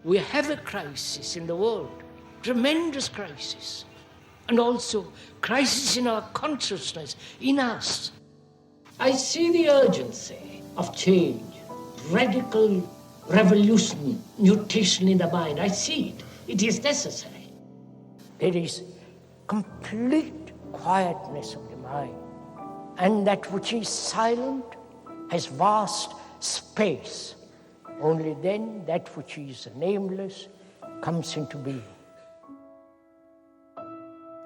we have a crisis in the world, tremendous crisis, and also crisis in our consciousness, in us. I see the urgency of change, radical revolution, mutation in the mind. I see it. It is necessary. There is complete quietness of the mind, and that which is silent has vast space. Only then that which is nameless comes into being.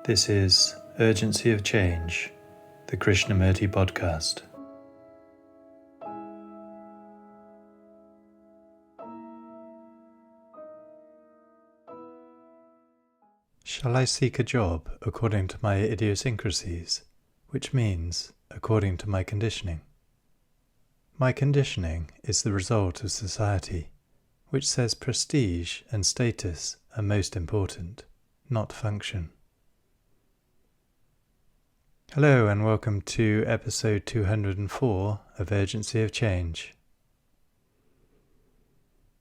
This is Urgency of Change, the Krishnamurti podcast. Shall I seek a job according to my idiosyncrasies, which means according to my conditioning? My conditioning is the result of society, which says prestige and status are most important, not function. Hello and welcome to episode 204 of Urgency of Change.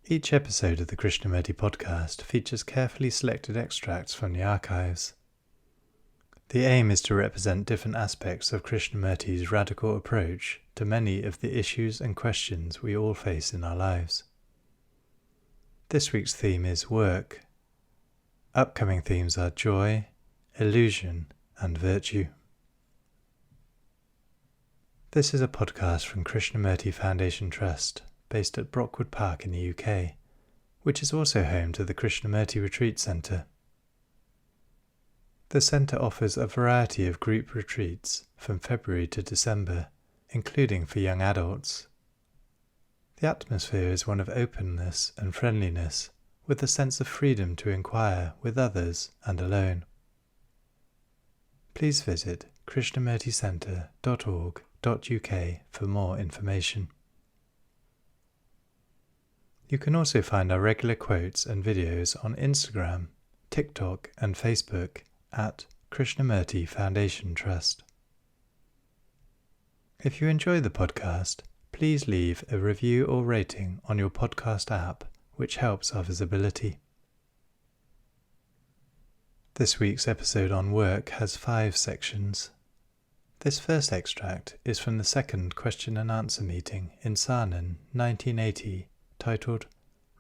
Each episode of the Krishnamurti podcast features carefully selected extracts from the archives. The aim is to represent different aspects of Krishnamurti's radical approach to many of the issues and questions we all face in our lives. This week's theme is work. Upcoming themes are joy, illusion, and virtue. This is a podcast from Krishnamurti Foundation Trust, based at Brockwood Park in the UK, which is also home to the Krishnamurti Retreat Centre. The centre offers a variety of group retreats from February to December, including for young adults. The atmosphere is one of openness and friendliness, with a sense of freedom to inquire with others and alone. Please visit krishnamurticentre.org.uk for more information. You can also find our regular quotes and videos on Instagram, TikTok and Facebook at Krishnamurti Foundation Trust. If you enjoy the podcast, please leave a review or rating on your podcast app, which helps our visibility. This week's episode on work has 5 sections. This first extract is from the second question and answer meeting in Saanen, 1980, titled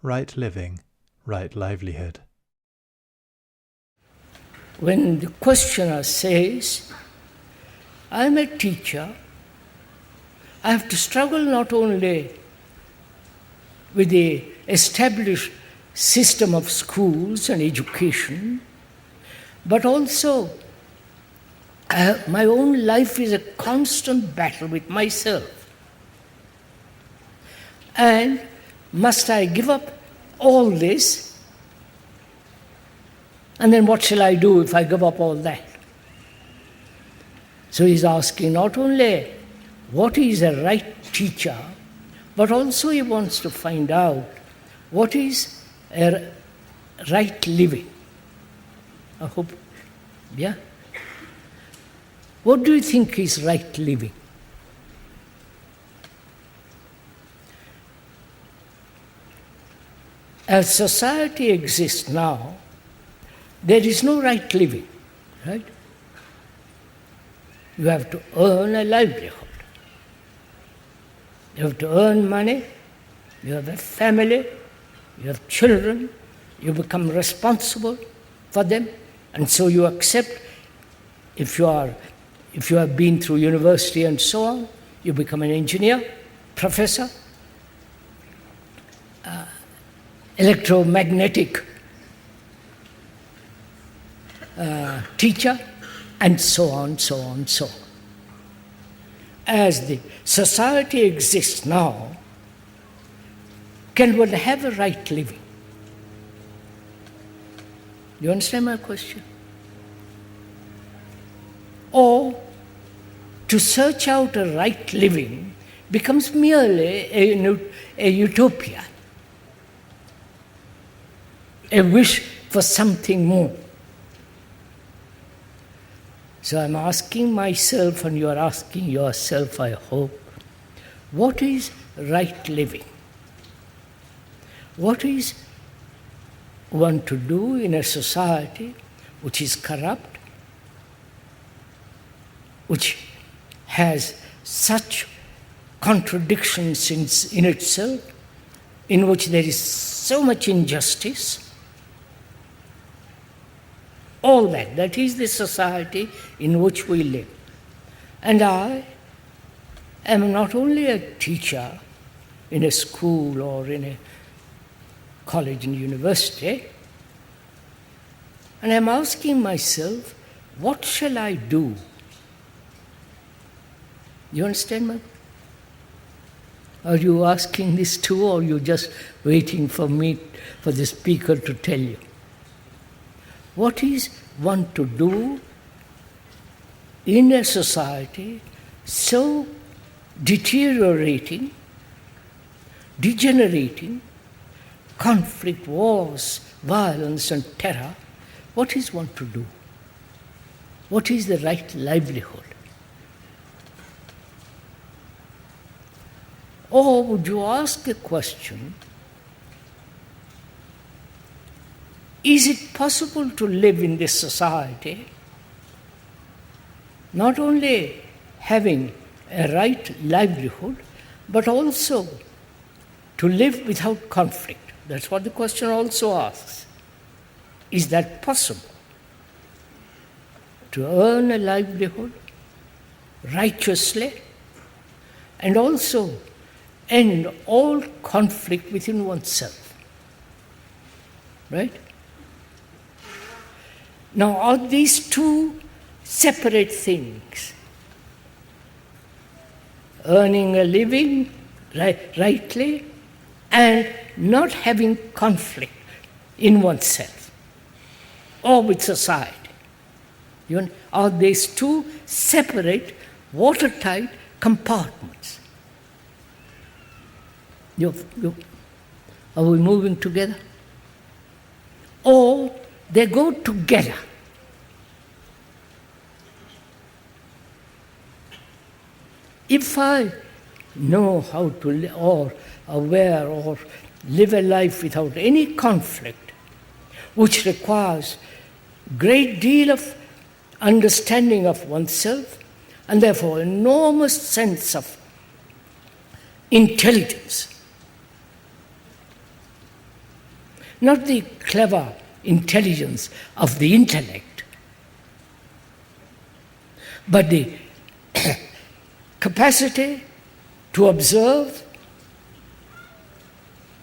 Right Living, Right Livelihood. When the questioner says, I'm a teacher, I have to struggle not only with the established system of schools and education, but also my own life is a constant battle with myself. And must I give up all this? And then what shall I do if I give up all that? So he's asking not only what is a right teacher, but also he wants to find out what is a right living. I hope, yeah? What do you think is right living? As society exists now, there is no right living, right? You have to earn a livelihood. You have to earn money, you have a family, you have children, you become responsible for them, and so you accept, if you have been through university and so on, you become an engineer, professor, electromagnetic teacher, and so on, so on, so on. As the society exists now, can one have a right living? You understand my question? Or to search out a right living becomes merely a utopia, a wish for something more. So I'm asking myself, and you are asking yourself, I hope, what is right living? What is want to do in a society which is corrupt, which has such contradictions in itself, in which there is so much injustice? All that is the society in which we live. And I am not only a teacher in a school or in a college and university, and I'm asking myself, what shall I do? You understand me? Are you asking this too, or are you just waiting for the speaker to tell you? What is one to do in a society so deteriorating, degenerating, conflict, wars, violence and terror? What is one to do? What is the right livelihood? Or would you ask the question, is it possible to live in this society not only having a right livelihood, but also to live without conflict? That's what the question also asks. Is that possible? To earn a livelihood righteously and also end all conflict within oneself. Right? Now, are these two separate things? Earning a living rightly and not having conflict in oneself or with society. Are these two separate, watertight compartments? Are we moving together? Or they go together. If I know how to live, or aware, or live a life without any conflict, which requires great deal of understanding of oneself, and therefore enormous sense of intelligence, not the clever intelligence of the intellect, but the capacity to observe,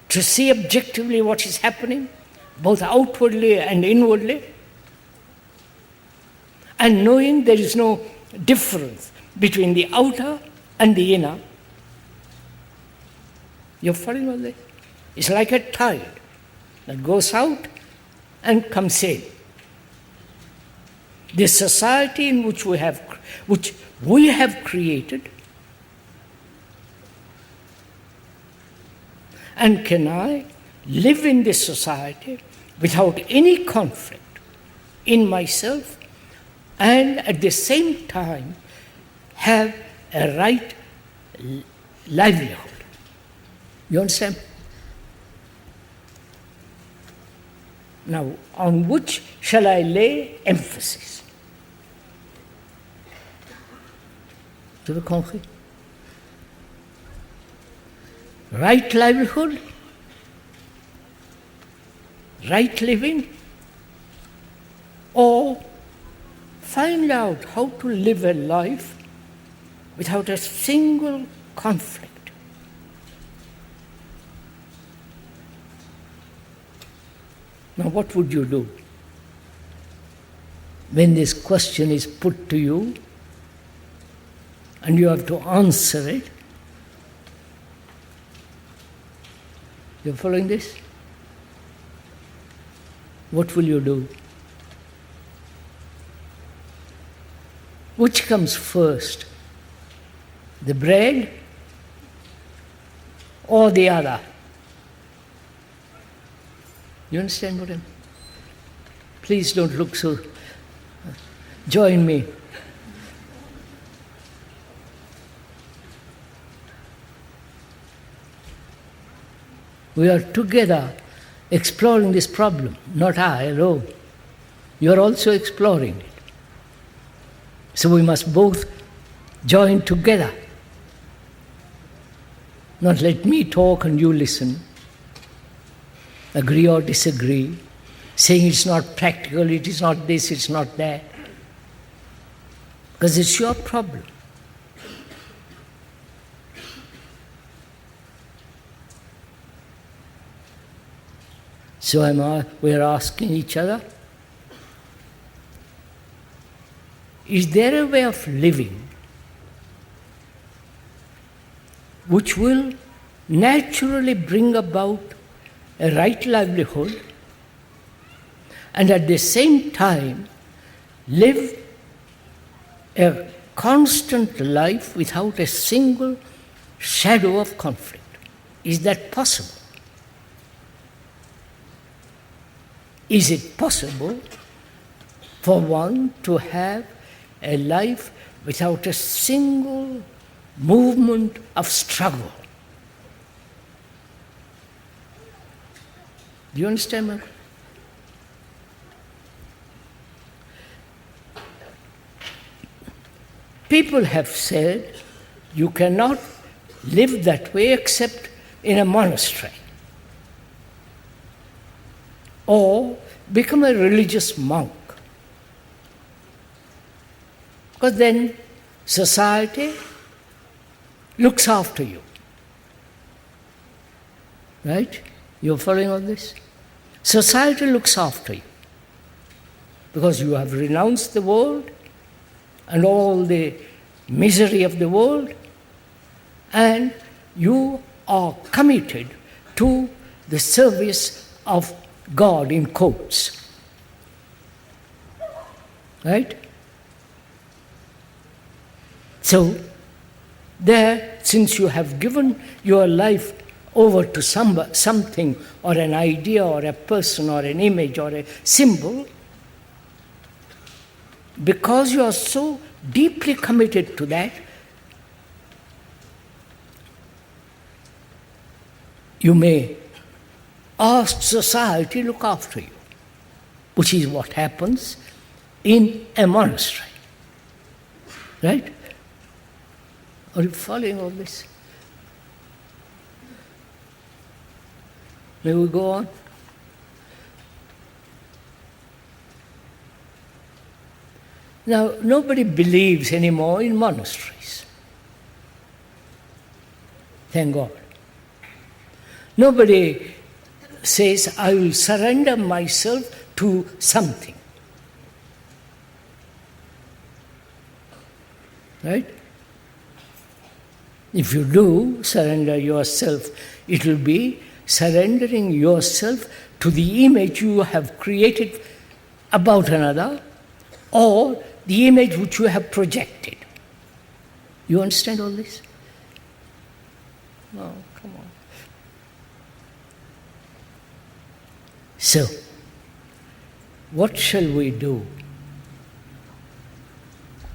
to see objectively what is happening, both outwardly and inwardly, and knowing there is no difference between the outer and the inner. You're following all this? It's like a tide that goes out and comes in. The society in which we have created, and can I live in this society without any conflict in myself and at the same time have a right livelihood? You understand? Now, on which shall I lay emphasis? Vous avez compris? Right livelihood, right living, or find out how to live a life without a single conflict. Now, what would you do when this question is put to you and you have to answer it? You're following this? What will you do? Which comes first? The bread or the other? You understand what I'm... Please don't look so... Join me. We are together exploring this problem, not I alone. You are also exploring it. So we must both join together. Not let me talk and you listen, agree or disagree, saying it's not practical, it is not this, it's not that. Because it's your problem. So we're asking each other, is there a way of living which will naturally bring about a right livelihood and at the same time live a constant life without a single shadow of conflict? Is that possible? Is it possible for one to have a life without a single movement of struggle? Do you understand my? People have said you cannot live that way except in a monastery or become a religious monk. Because then society looks after you. Right? You're following all this? Society looks after you. Because you have renounced the world and all the misery of the world, and you are committed to the service of God, in quotes. Right? So, there, since you have given your life over to something or an idea or a person or an image or a symbol, because you are so deeply committed to that, you may ask society to look after you, which is what happens in a monastery. Right? Are you following all this? May we go on? Now, nobody believes anymore in monasteries. Thank God. Nobody says, I will surrender myself to something. Right? If you do surrender yourself, it will be surrendering yourself to the image you have created about another or the image which you have projected. You understand all this? Oh, come on. So, what shall we do?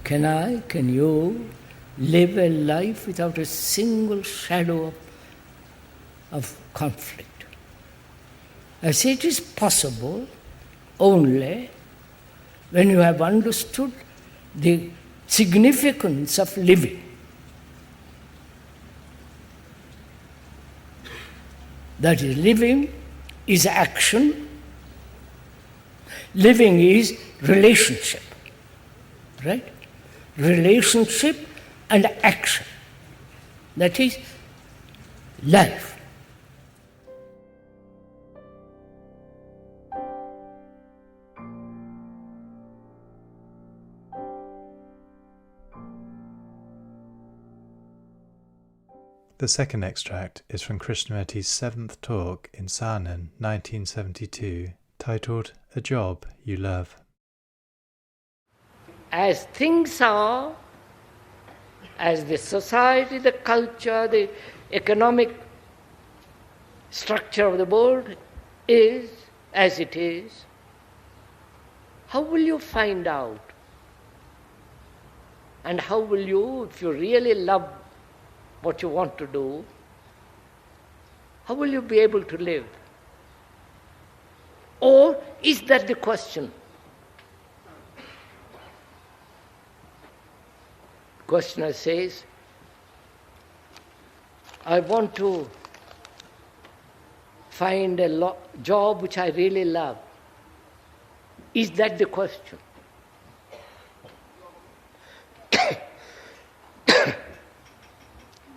Can you live a life without a single shadow of conflict? I say it is possible only when you have understood the significance of living. That is, living is action, living is relationship, right? Relationship and action. That is life. The second extract is from Krishnamurti's 7th talk in Saanen, 1972, titled A Job You Love. As things are, as the society, the culture, the economic structure of the world is as it is, how will you find out? And how will you, if you really love what you want to do, how will you be able to live? Or is that the question? Questioner says, I want to find a job which I really love. Is that the question?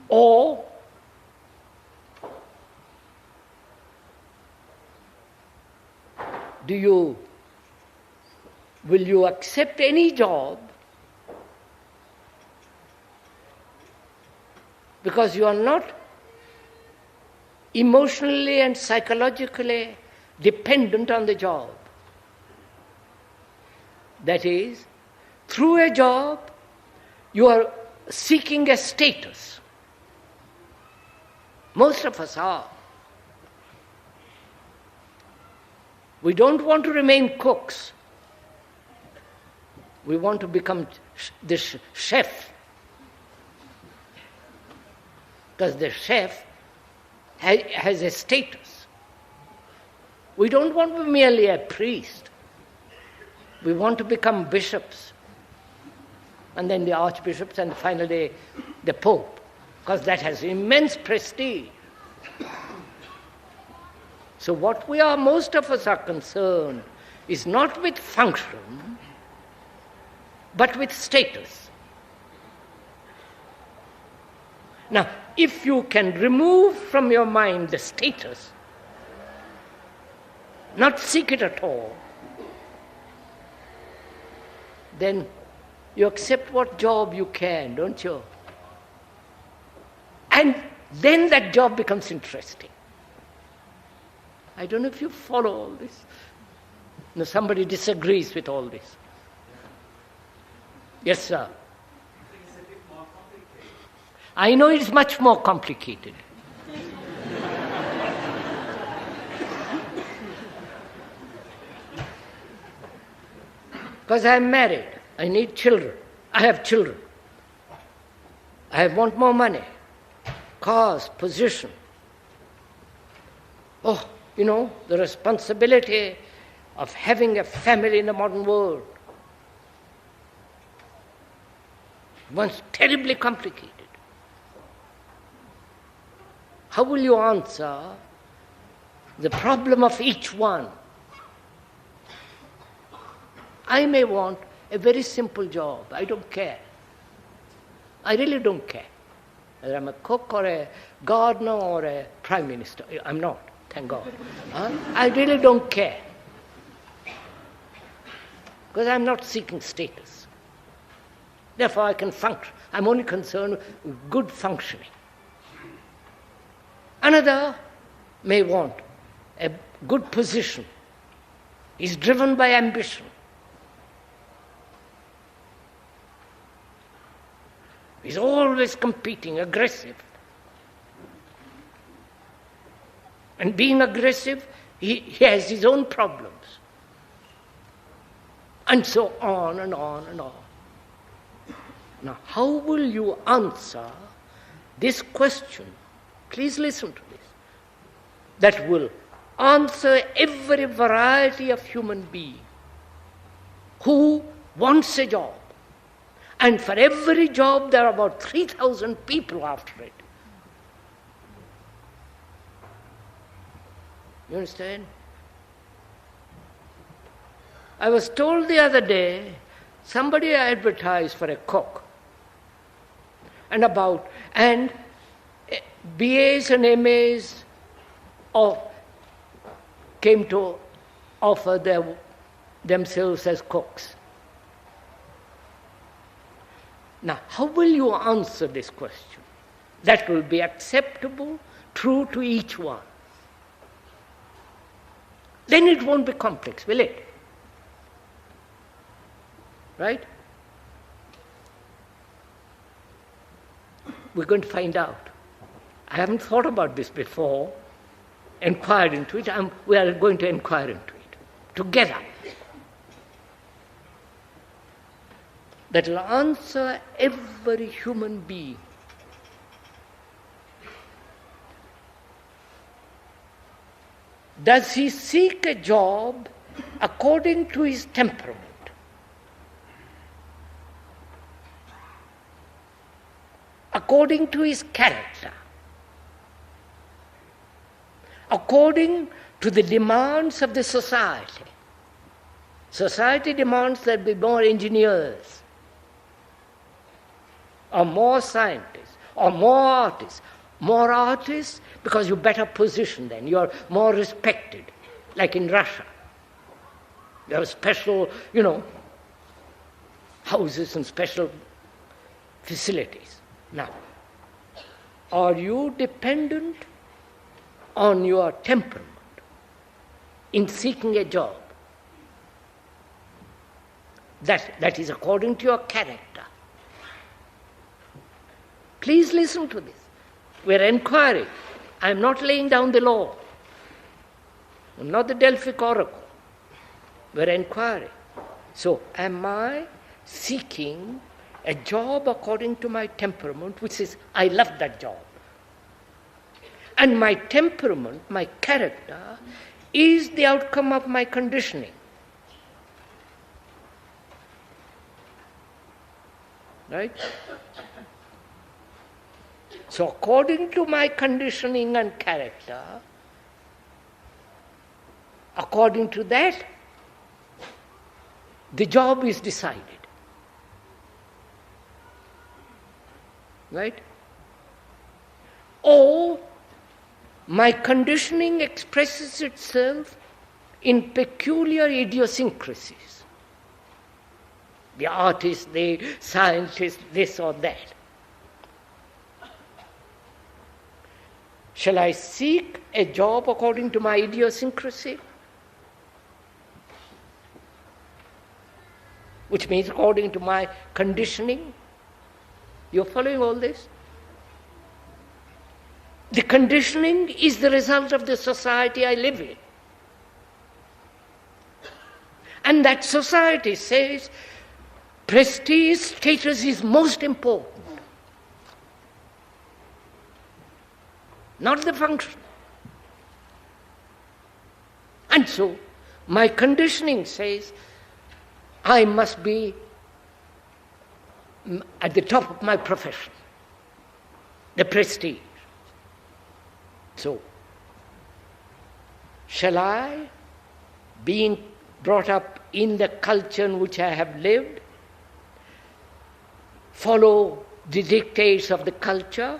Or will you accept any job because you are not emotionally and psychologically dependent on the job? That is, through a job, you are seeking a status. Most of us are. We don't want to remain cooks. We want to become the chef. Because the chef has a status. We don't want to be merely a priest. We want to become bishops. And then the archbishops and finally the pope. Because that has immense prestige. So what most of us are concerned is not with function, but with status. Now, if you can remove from your mind the status, not seek it at all, then you accept what job you can, don't you? And then that job becomes interesting. I don't know if you follow all this. No, somebody disagrees with all this. Yes, sir. It's a bit more complicated. I know it's much more complicated. Because I'm married. I need children. I have children. I want more money. Cars, position. Oh, the responsibility of having a family in the modern world. One's terribly complicated. How will you answer the problem of each one? I may want a very simple job. I don't care. I really don't care. Whether I'm a cook or a gardener or a prime minister. I'm not, thank God. I really don't care. Because I'm not seeking status. Therefore I can function. I'm only concerned with good functioning. Another may want a good position. He's driven by ambition. He's always competing, aggressive. And being aggressive, he has his own problems. And so on and on and on. Now, how will you answer this question? Please listen to this. That will answer every variety of human being who wants a job. And for every job, there are about 3,000 people after it. You understand? I was told the other day, somebody advertised for a cook. And BAs and MAs came to offer themselves as cooks. Now, how will you answer this question? That will be acceptable, true to each one. Then it won't be complex, will it? Right? We're going to find out. I haven't thought about this before, inquired into it. We are going to inquire into it together. That will answer every human being. Does he seek a job according to his temperament? According to his character? According to the demands of the society? Society demands there be more engineers, or more scientists, or more artists because you're better positioned then, you're more respected, like in Russia. There are special, houses and special facilities. Now, are you dependent on your temperament in seeking a job? That is according to your character. Please listen to this. We're inquiring. I'm not laying down the law. I'm not the Delphic oracle. We're inquiring. So, am I seeking a job according to my temperament, which is, I love that job. And my temperament, my character, is the outcome of my conditioning. Right? So according to my conditioning and character, according to that, the job is decided. Right? Or my conditioning expresses itself in peculiar idiosyncrasies. The artist, the scientist, this or that. Shall I seek a job according to my idiosyncrasy? Which means according to my conditioning. You're following all this? The conditioning is the result of the society I live in. And that society says prestige, status is most important. Not the function. And so, my conditioning says I must be at the top of my profession, the prestige. So, shall I, being brought up in the culture in which I have lived, follow the dictates of the culture,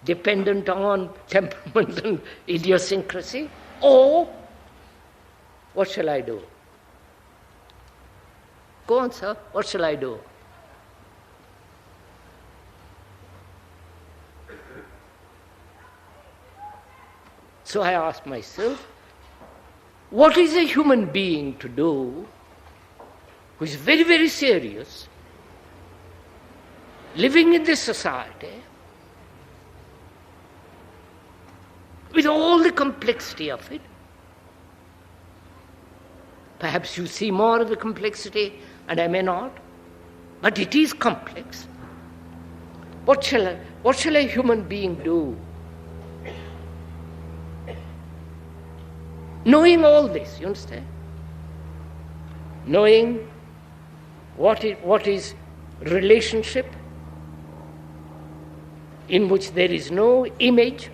dependent on temperament and idiosyncrasy, or what shall I do? Go on, sir. What shall I do? So I ask myself, what is a human being to do who is very, very serious, living in this society, with all the complexity of it? Perhaps you see more of the complexity and I may not, but it is complex. What shall a human being do? Knowing all this, you understand? Knowing what is relationship in which there is no image.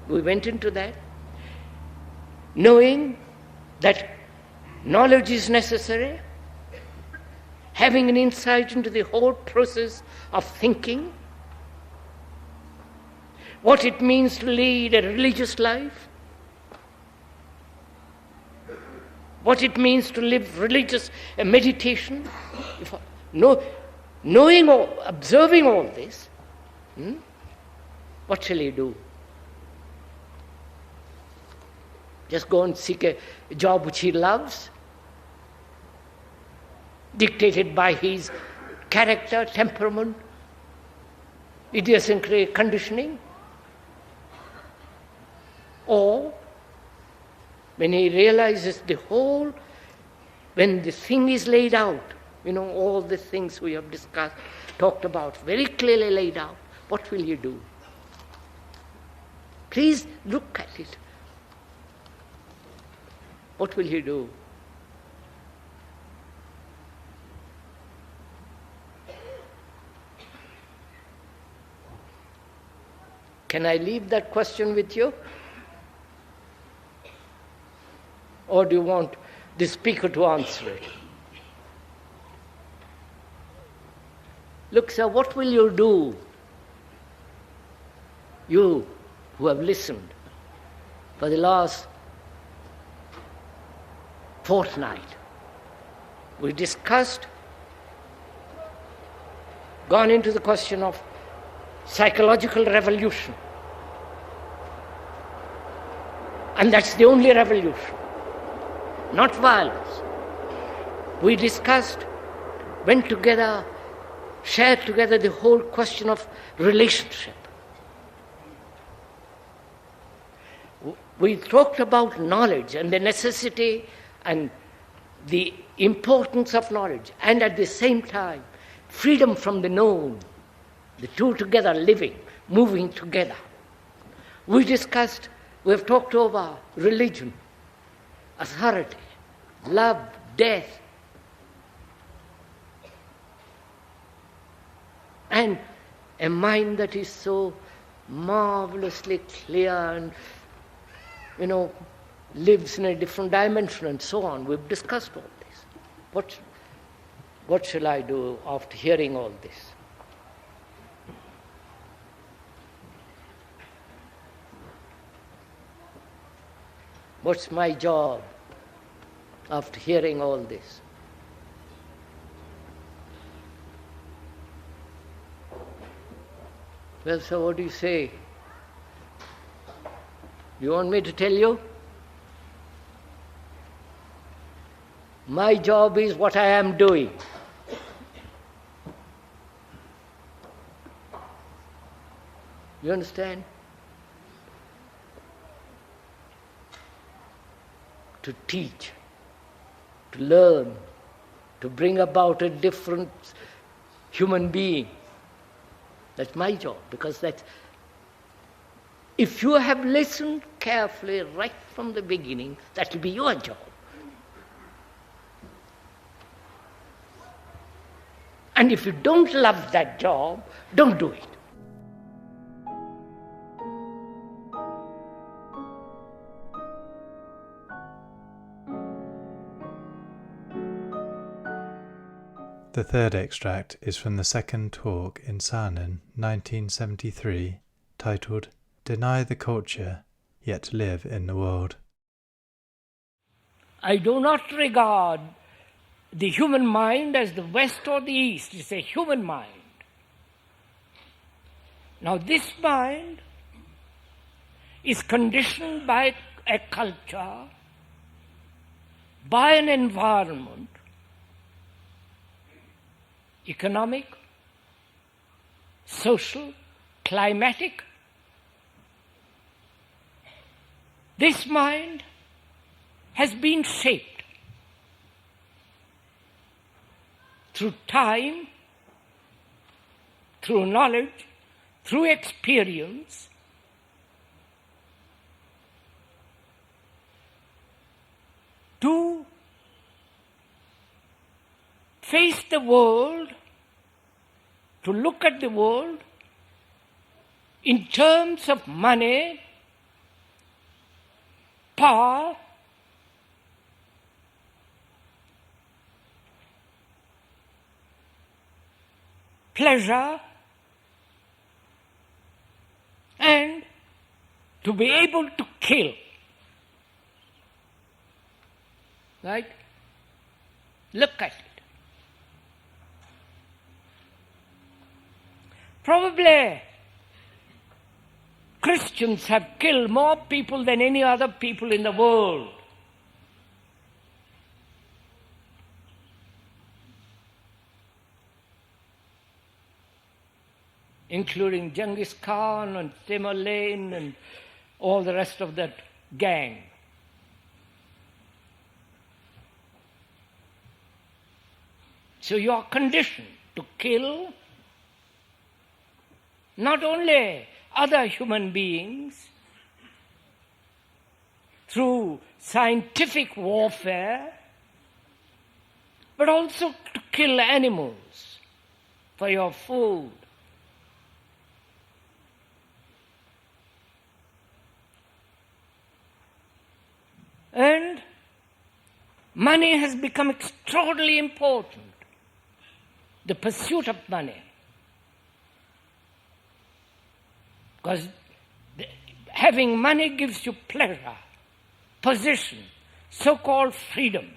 We went into that. Knowing that knowledge is necessary, having an insight into the whole process of thinking, what it means to lead a religious life, what it means to live religious meditation. Knowing or observing all this, what shall he do? Just go and seek a job which he loves, dictated by his character, temperament, idiosyncratic conditioning? Or when he realizes the whole, when the thing is laid out, all the things we have discussed, talked about, very clearly laid out, what will you do? Please look at it. What will he do? Can I leave that question with you? Or do you want the speaker to answer it? Look, sir, what will you do? You who have listened for the last fortnight. We discussed, gone into the question of psychological revolution. And that's the only revolution, not violence. We discussed, went together, shared together the whole question of relationship. We talked about knowledge and the necessity and the importance of knowledge, and at the same time, freedom from the known, the two together living, moving together. We have talked over religion, authority, love, death, and a mind that is so marvelously clear and, lives in a different dimension and so on. We've discussed all this. What shall I do after hearing all this? What's my job after hearing all this? Well, so what do you say? You want me to tell you? My job is what I am doing. You understand? To teach, to learn, to bring about a different human being. That's my job, because if you have listened carefully right from the beginning, that will be your job. And if you don't love that job, don't do it. The third extract is from the second talk in Saanen, 1973, titled Deny the Culture, Yet Live in the World. I do not regard the human mind as the West or the East. It's a human mind. Now this mind is conditioned by a culture, by an environment, economic, social, climatic. This mind has been shaped through time, through knowledge, through experience, to face the world, to look at the world in terms of money, power, pleasure, and to be able to kill. Right? Look at it. Probably Christians have killed more people than any other people in the world. Including Genghis Khan and Tamerlane and all the rest of that gang. So you are conditioned to kill not only other human beings, through scientific warfare, but also to kill animals for your food. And money has become extraordinarily important, the pursuit of money. Because having money gives you pleasure, position, so-called freedom,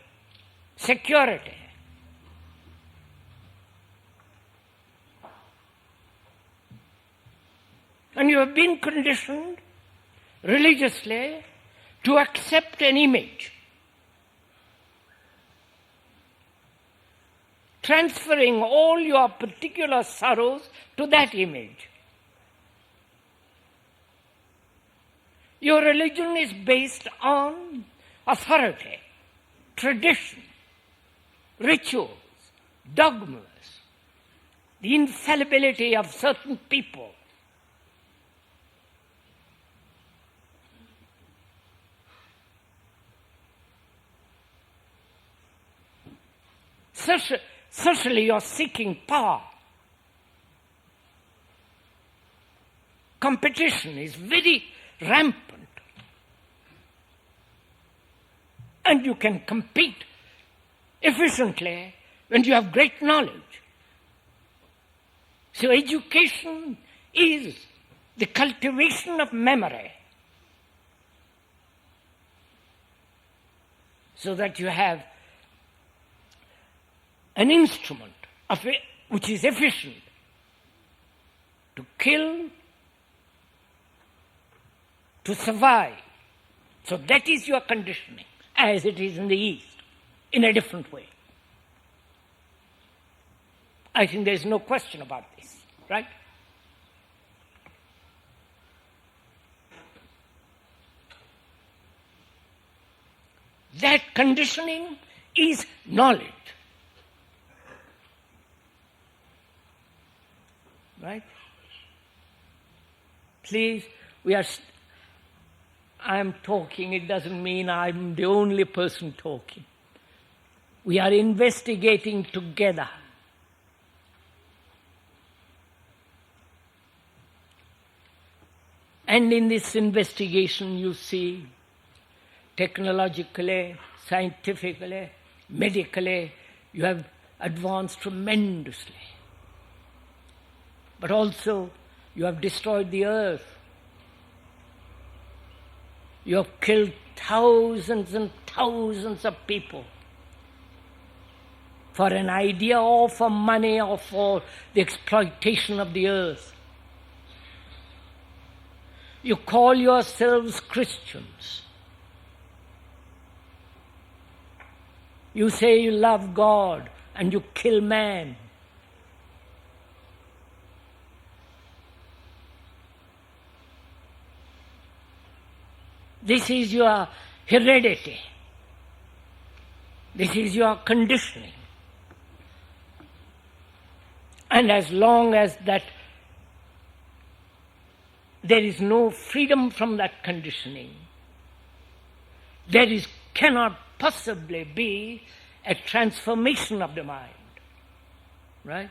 security. And you have been conditioned religiously to accept an image, transferring all your particular sorrows to that image. Your religion is based on authority, tradition, rituals, dogmas, the infallibility of certain people. Socially, you're seeking power. Competition is very rampant. And you can compete efficiently when you have great knowledge. So education is the cultivation of memory, so that you have an instrument of it which is efficient to kill, to survive. So that is your conditioning, as it is in the East, in a different way. I think there is no question about this, right? That conditioning is knowledge. Right? Please, I'm talking, it doesn't mean I'm the only person talking. We are investigating together. And in this investigation, you see, technologically, scientifically, medically, you have advanced tremendously. But also, you have destroyed the earth. You have killed thousands and thousands of people for an idea or for money or for the exploitation of the earth. You call yourselves Christians. You say you love God and you kill man. This is your heredity. This is your conditioning. And as long as that there is no freedom from that conditioning, there cannot possibly be a transformation of the mind. Right?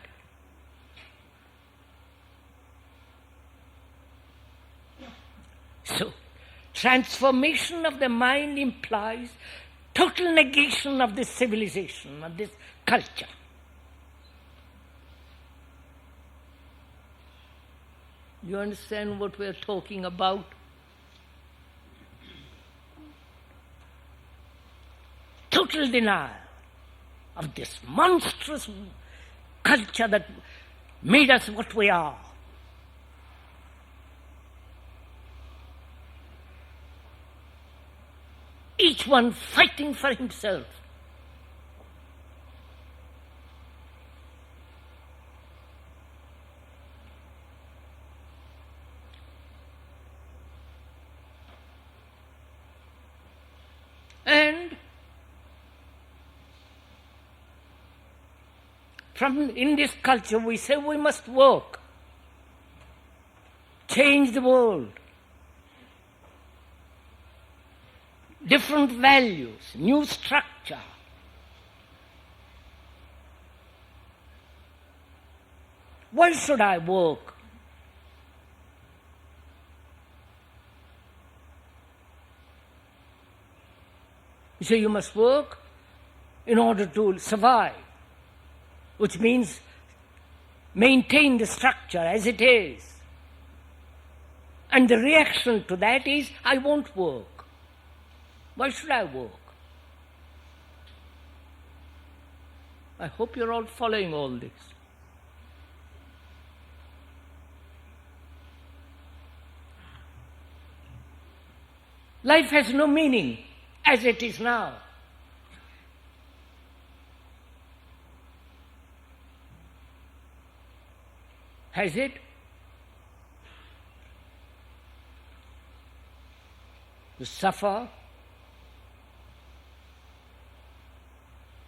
So, transformation of the mind implies total negation of this civilization, of this culture. You understand what we are talking about? Total denial of this monstrous culture that made us what we are. Each one fighting for himself. And in this culture we say we must work, change the world. different values, new structure. Why should I work? You say you must work in order to survive, which means maintain the structure as it is. And the reaction to that is, I won't work. Why should I work? I hope you're all following all this. Life has no meaning as it is now. Has it? You suffer.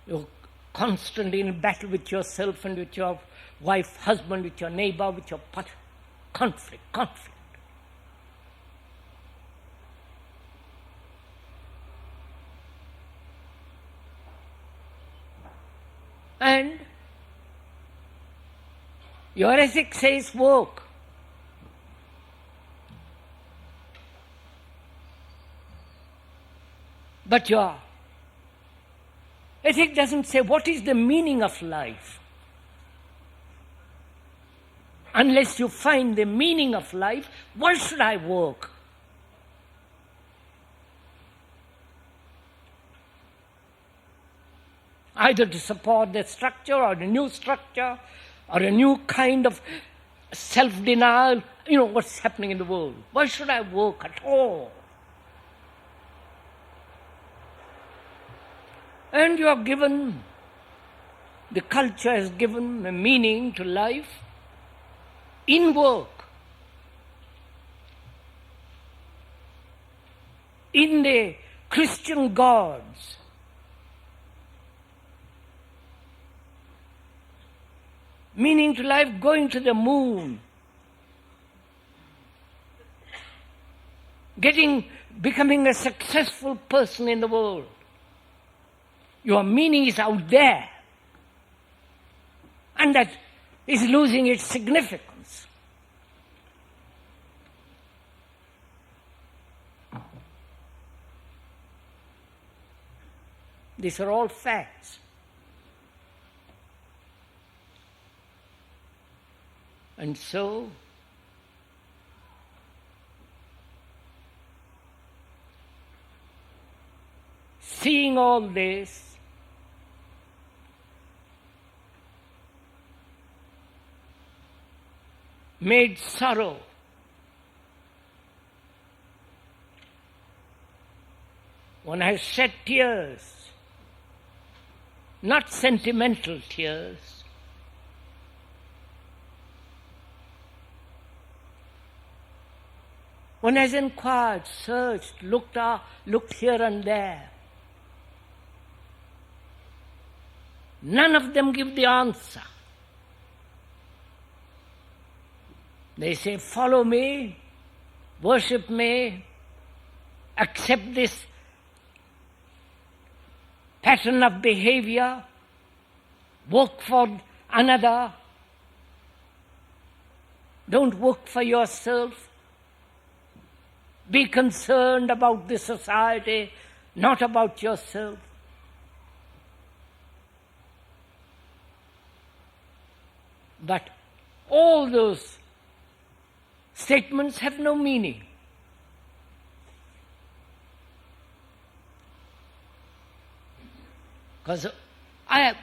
You're constantly in battle with yourself and with your wife, husband, with your neighbor, with your partner. Conflict. And your ethics says work. But your ethic doesn't say what is the meaning of life. Unless you find the meaning of life, why should I work? Either to support the structure or a new structure or a new kind of self-denial. You know what's happening in the world. Why should I work at all? And you are given, the culture has given a meaning to life in work. In the Christian gods, meaning to life, going to the moon, becoming a successful person in the world. Your meaning is out there, and that is losing its significance. These are all facts. And so, seeing all this, made sorrow. One has shed tears, not sentimental tears. One has inquired, searched, looked here and there. None of them give the answer. They say, follow me, worship me, accept this pattern of behavior, work for another. Don't work for yourself. Be concerned about the society, not about yourself. But all those statements have no meaning. Because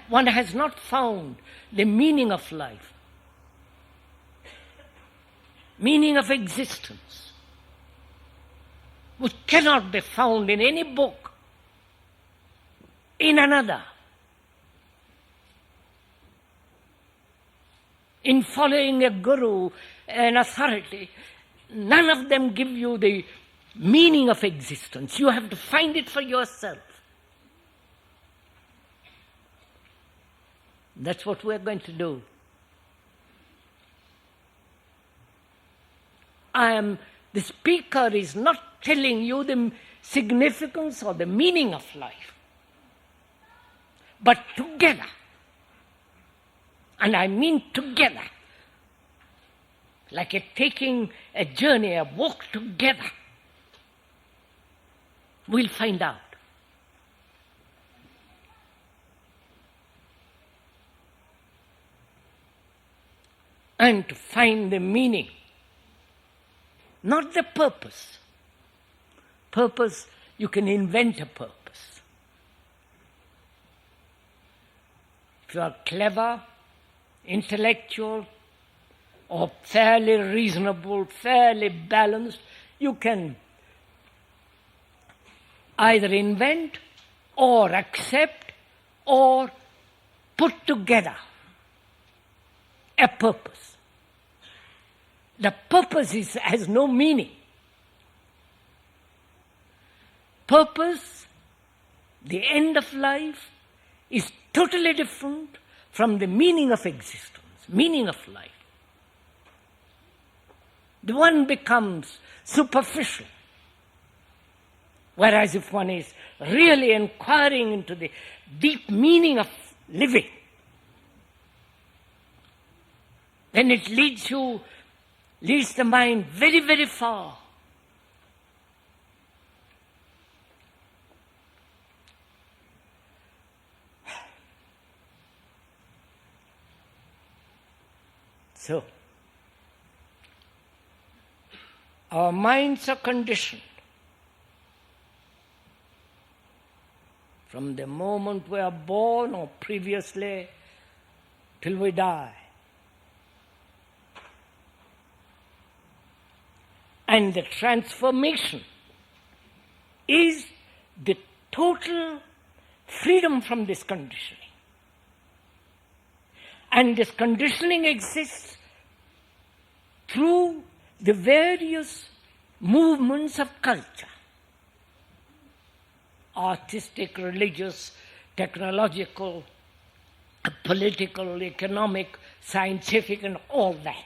one has not found the meaning of life, meaning of existence, which cannot be found in any book, in another. In following a guru, an authority, none of them give you the meaning of existence. You have to find it for yourself. That's what we're going to do. The speaker is not telling you significance or the meaning of life, but together. And I mean together. Like taking a journey, a walk together. We'll find out. And to find the meaning, not the purpose. Purpose, you can invent a purpose. If you are clever, intellectual, or fairly reasonable, fairly balanced, you can either invent or accept or put together a purpose. The purpose has no meaning. Purpose, the end of life, is totally different from the meaning of existence, meaning of life. The one becomes superficial, whereas if one is really inquiring into the deep meaning of living, then it leads the mind very, very far. So, our minds are conditioned from the moment we are born or previously till we die. And the transformation is the total freedom from this conditioning. And this conditioning exists through the various movements of culture. Artistic, religious, technological, political, economic, scientific, and all that.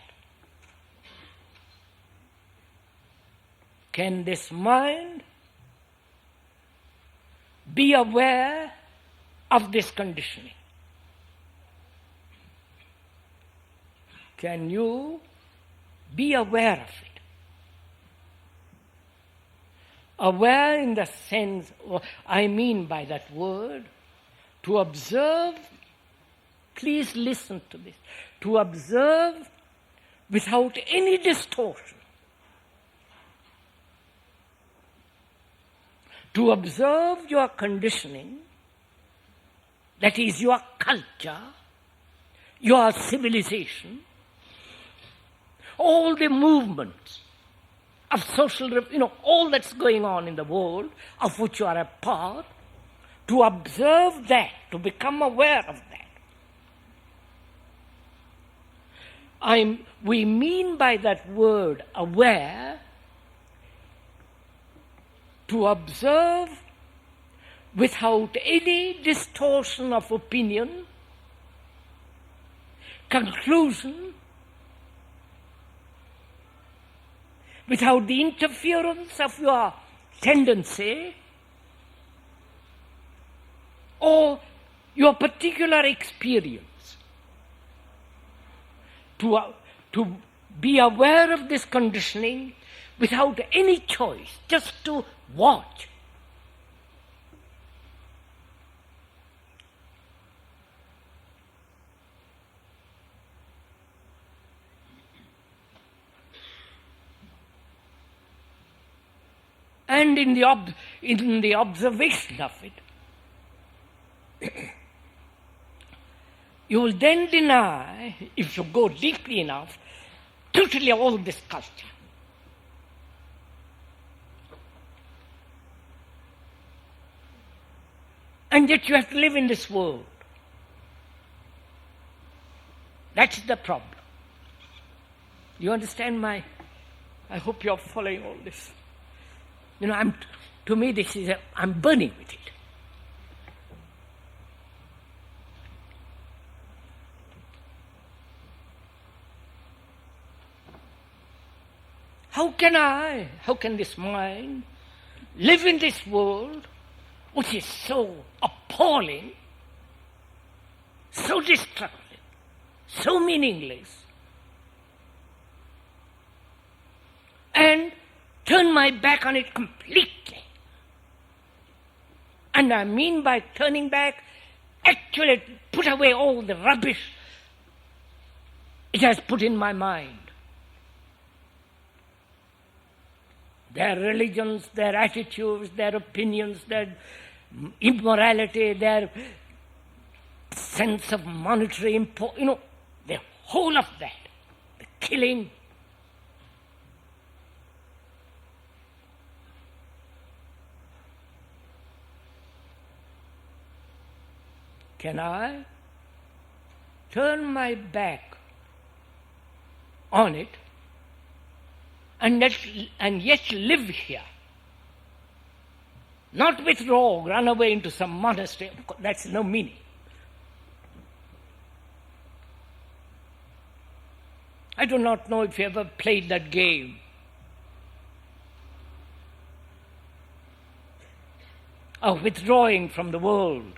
Can this mind be aware of this conditioning? Can you be aware of it? Aware in the sense, I mean by that word, to observe, please listen to this, to observe without any distortion. To observe your conditioning, that is your culture, your civilization, all the movements of social, all that's going on in the world, of which you are a part, to observe that, to become aware of that. We mean by that word aware, to observe without any distortion of opinion, conclusion, without the interference of your tendency or your particular experience. To be aware of this conditioning without any choice, just to watch. And in the observation of it, you will then deny, if you go deeply enough, totally all this culture. And yet you have to live in this world. That's the problem. You understand I hope you're following all this. To me this is I'm burning with it. How can this mind live in this world which is so appalling, so destructive, so meaningless, and turn my back on it completely. And I mean by turning back, actually put away all the rubbish it has put in my mind. Their religions, their attitudes, their opinions, their immorality, their sense of monetary importance, the whole of that, the killing. Can I turn my back on it and yet live here? Not withdraw, run away into some monastery. That's no meaning. I do not know if you ever played that game. Of withdrawing from the world.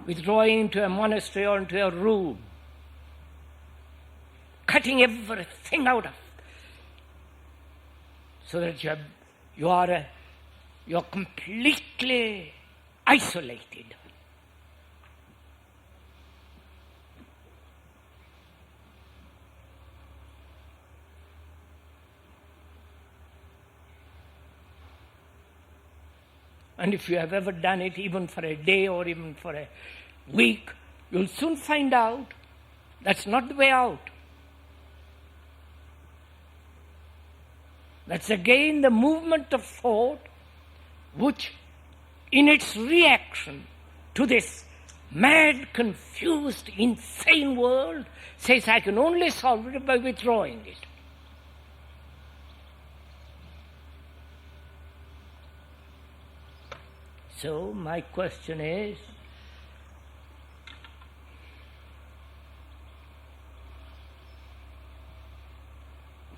Withdrawing into a monastery or into a room, cutting everything out of, so that you're completely isolated. And if you have ever done it, even for a day or even for a week, you'll soon find out that's not the way out. That's again the movement of thought which, in its reaction to this mad, confused, insane world, says, I can only solve it by withdrawing it. So my question is,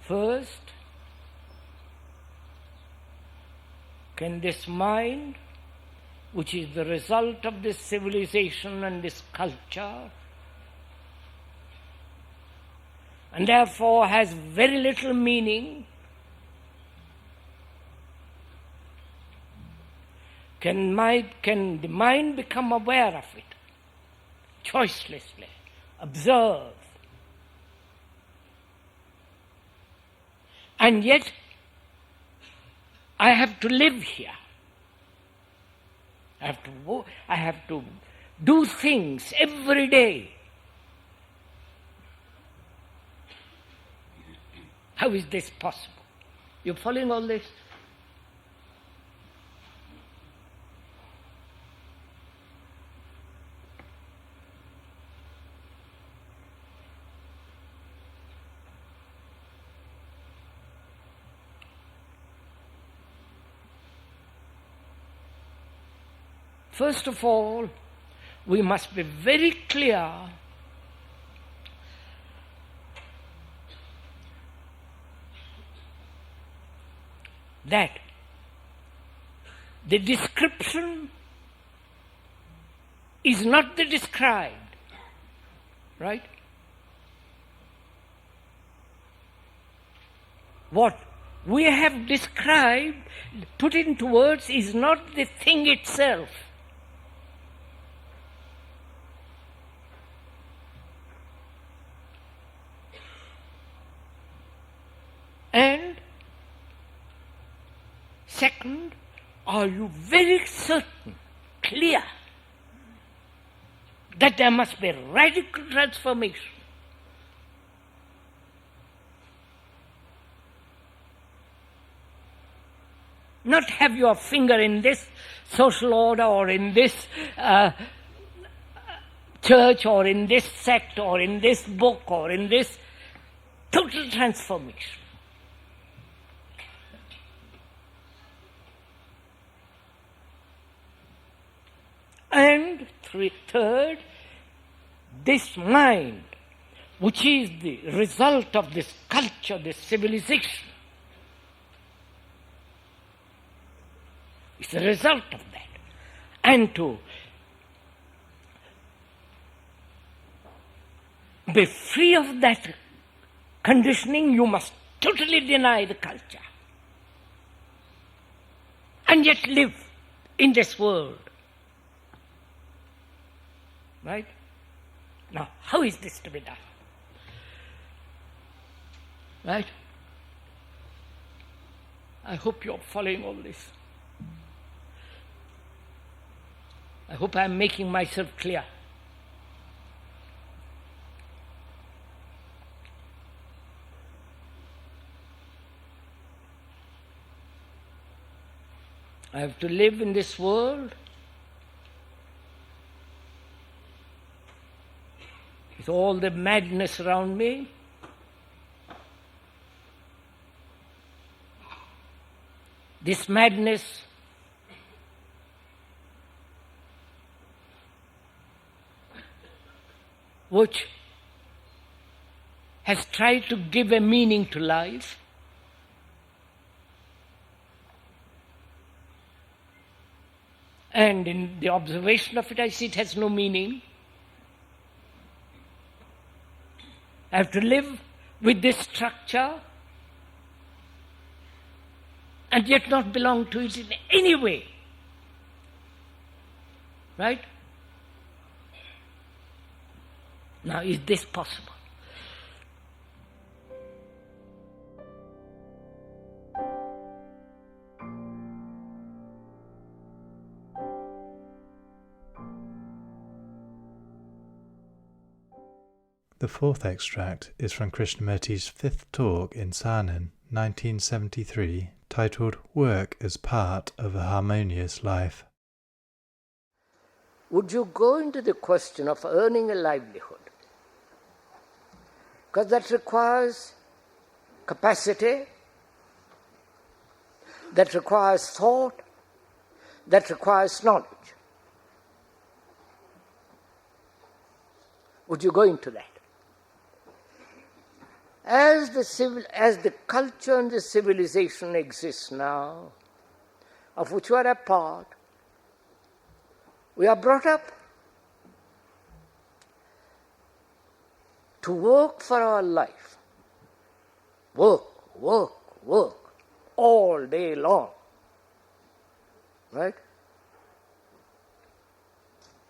first, can this mind, which is the result of this civilization and this culture, and therefore has very little meaning, can the mind become aware of it, choicelessly, observe, and yet I have to live here. I have to do things every day. How is this possible? You following all this? First of all, we must be very clear that the description is not the described, right? What we have described, put into words, is not the thing itself. And second, are you very certain, clear, that there must be radical transformation? Not have your finger in this social order or in this church or in this sect or in this book or in this total transformation. And third, this mind which is the result of this culture, this civilization. It's the result of that. And to be free of that conditioning, you must totally deny the culture. And yet live in this world. Right? Now, how is this to be done? Right? I hope you're following all this. I hope I'm making myself clear. I have to live in this world with all the madness around me. This madness which has tried to give a meaning to life, and in the observation of it, I see it has no meaning. I have to live with this structure and yet not belong to it in any way. Right? Now, is this possible? The fourth extract is from Krishnamurti's fifth talk in Saanen, 1973, titled Work as Part of a Harmonious Life. Would you go into the question of earning a livelihood? Because that requires capacity, that requires thought, that requires knowledge. Would you go into that? As the culture and the civilization exists now, of which we are a part, we are brought up to work for our life. Work, all day long. Right?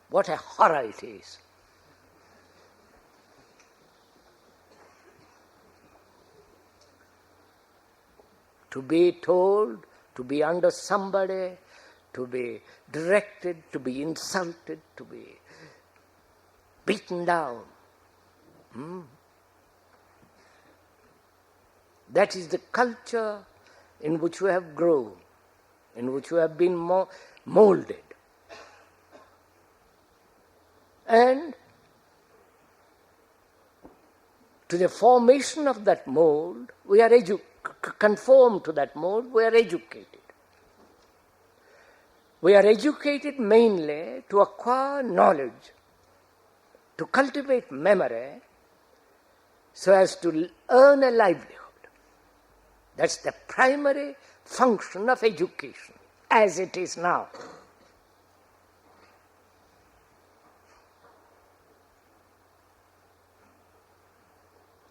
What a horror it is. To be told, to be under somebody, to be directed, to be insulted, to be beaten down. That is the culture in which we have grown, in which we have been molded. And to the formation of that mold, we are conform to that mold, we are educated. We are educated mainly to acquire knowledge, to cultivate memory, so as to earn a livelihood. That's the primary function of education, as it is now.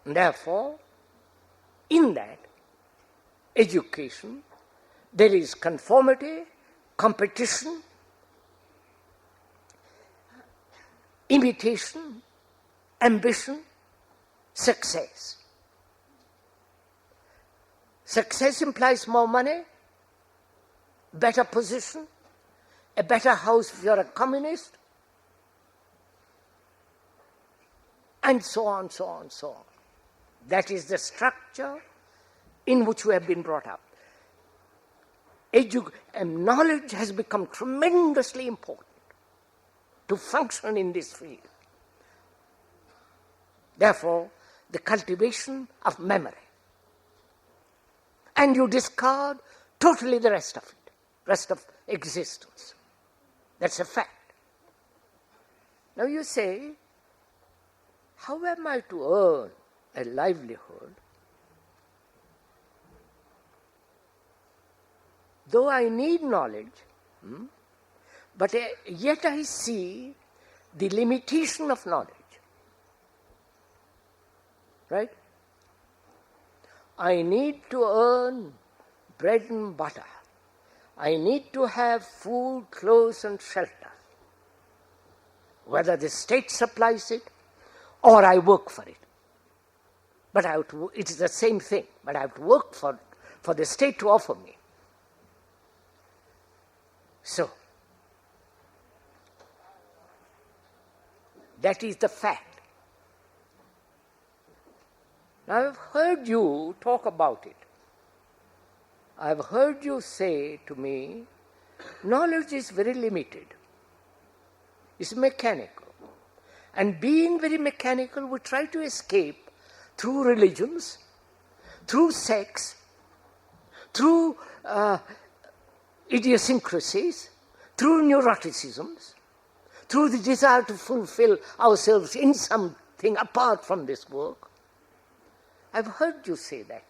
Therefore, in that education, there is conformity, competition, imitation, ambition, success. Success implies more money, better position, a better house if you're a communist, and so on, so on, so on. That is the structure in which we have been brought up. And knowledge has become tremendously important to function in this field. Therefore, the cultivation of memory. And you discard totally the rest of it, rest of existence. That's a fact. Now you say, how am I to earn a livelihood, though I need knowledge, but yet I see the limitation of knowledge. Right? I need to earn bread and butter. I need to have food, clothes and shelter. Whether the state supplies it or I work for it. But it is the same thing, but I have to work for the state to offer me. So, that is the fact. Now, I have heard you talk about it. I have heard you say to me, knowledge is very limited. It's mechanical. And being very mechanical, we try to escape through religions, through sex, through idiosyncrasies, through neuroticisms, through the desire to fulfill ourselves in something apart from this work. I've heard you say that.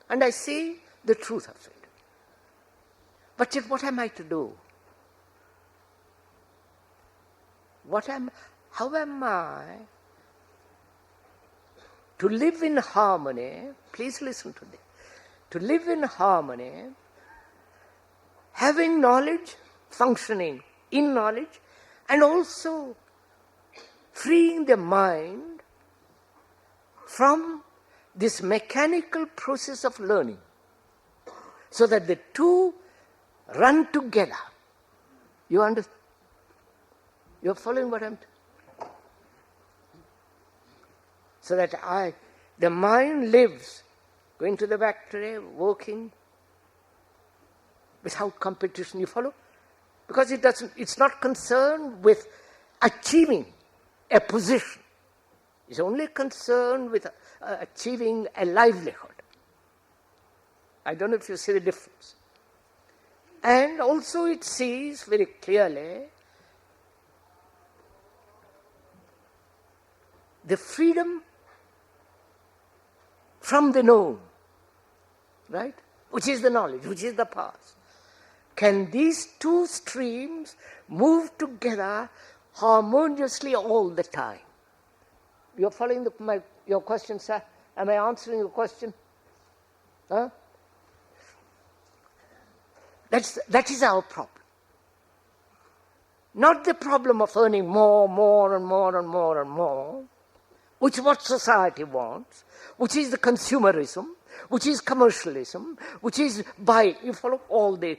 And I see the truth of it. But yet what am I to do? How am I to live in harmony? Please listen to this. To live in harmony, having knowledge, functioning in knowledge, and also freeing the mind from this mechanical process of learning, so that the two run together. You understand? You're following what I'm saying? So that the mind lives, going to the factory, working, without competition, you follow? Because it's not concerned with achieving a position. It's only concerned with achieving a livelihood. I don't know if you see the difference. And also it sees very clearly the freedom from the known, right? Which is the knowledge, which is the past. Can these two streams move together harmoniously all the time? You're following your question, sir? Am I answering your question? Huh? That is our problem. Not the problem of earning more and more, which is what society wants, which is the consumerism, which is commercialism, which is buying. You follow all the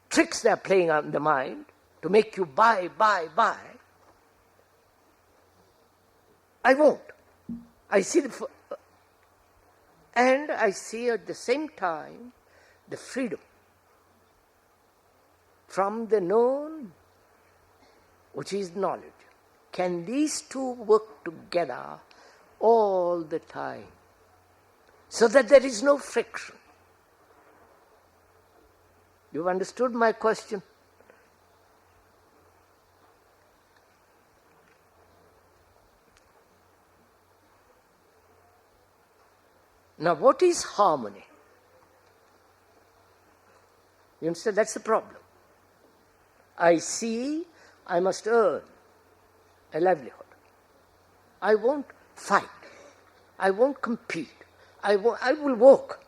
tricks they're playing on the mind to make you buy. I won't. I see and I see at the same time the freedom from the known, which is knowledge. Can these two work together all the time so that there is no friction? You've understood my question? Now, what is harmony? You understand? That's the problem. I see I must earn a livelihood. I won't fight. I won't compete. I will work.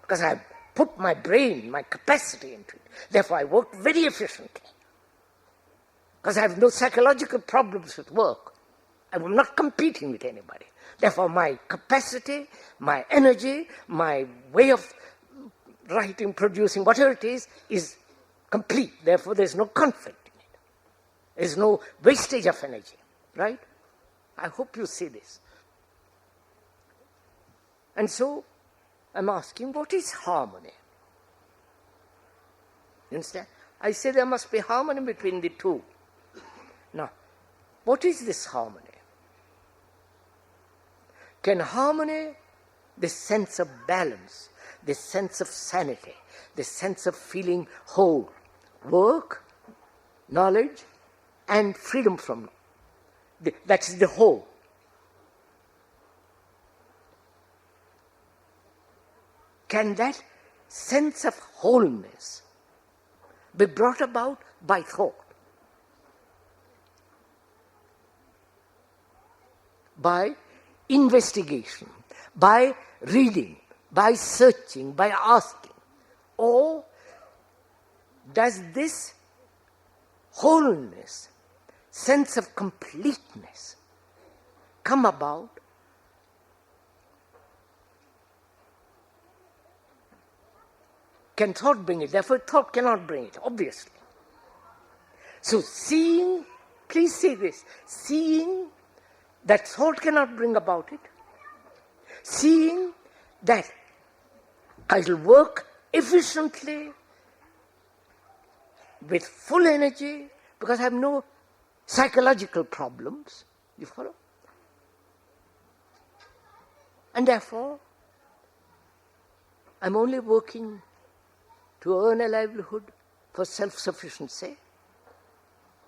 Because I put my brain, my capacity into it. Therefore, I work very efficiently. Because I have no psychological problems with work. I'm not competing with anybody. Therefore, my capacity, my energy, my way of writing, producing, whatever it is complete. Therefore, there's no conflict in it. There's no wastage of energy, right? I hope you see this. And so, I'm asking, what is harmony? You understand? I say there must be harmony between the two. Now, what is this harmony? Can harmony, this sense of balance, this sense of sanity, this sense of feeling whole, work, knowledge, and freedom from, That's the whole. Can that sense of wholeness be brought about by thought? By investigation, by reading, by searching, by asking? Or does this wholeness, sense of completeness, come about can thought bring it? Therefore, thought cannot bring it, obviously. So seeing, please see this, seeing that thought cannot bring about it, seeing that I will work efficiently with full energy because I have no psychological problems, you follow? And therefore, I'm only working to earn a livelihood for self-sufficiency.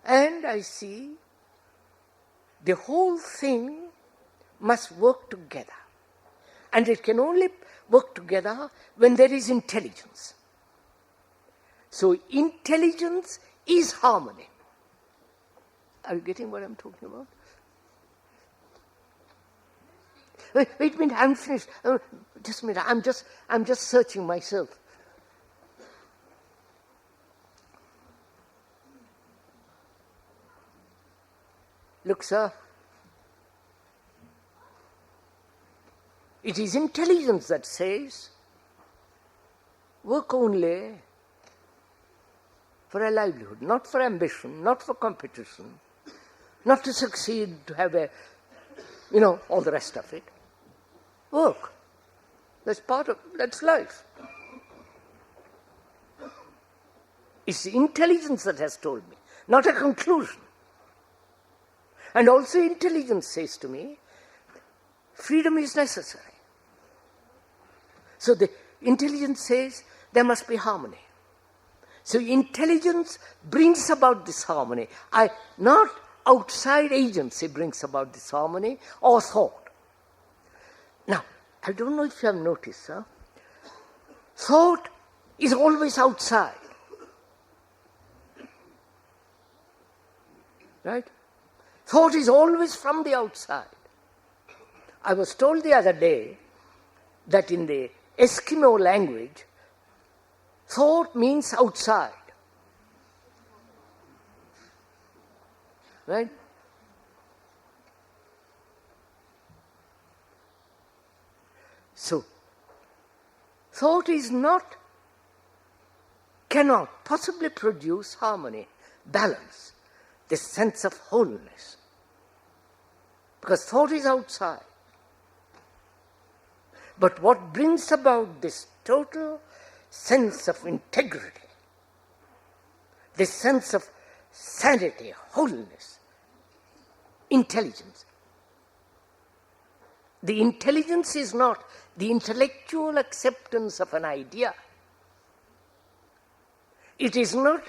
And I see the whole thing must work together. And it can only work together when there is intelligence. So intelligence is harmony. Are you getting what I'm talking about? Wait a minute, I'm finished. Just a minute, I'm just searching myself. Look, sir, it is intelligence that says, work only for a livelihood, not for ambition, not for competition, not to succeed, to have a, all the rest of it. Work. That's life. It's the intelligence that has told me, not a conclusion. And also intelligence says to me, freedom is necessary. So the intelligence says there must be harmony. So intelligence brings about this harmony. Not outside agency brings about this harmony or thought. Now, I don't know if you have noticed, sir. Thought is always outside. Right? Thought is always from the outside. I was told the other day that in the Eskimo language, thought means outside. Right? So, thought cannot possibly produce harmony, balance, this sense of wholeness. Because thought is outside. But what brings about this total sense of integrity, this sense of sanity, wholeness, intelligence. The intelligence is not the intellectual acceptance of an idea. It is not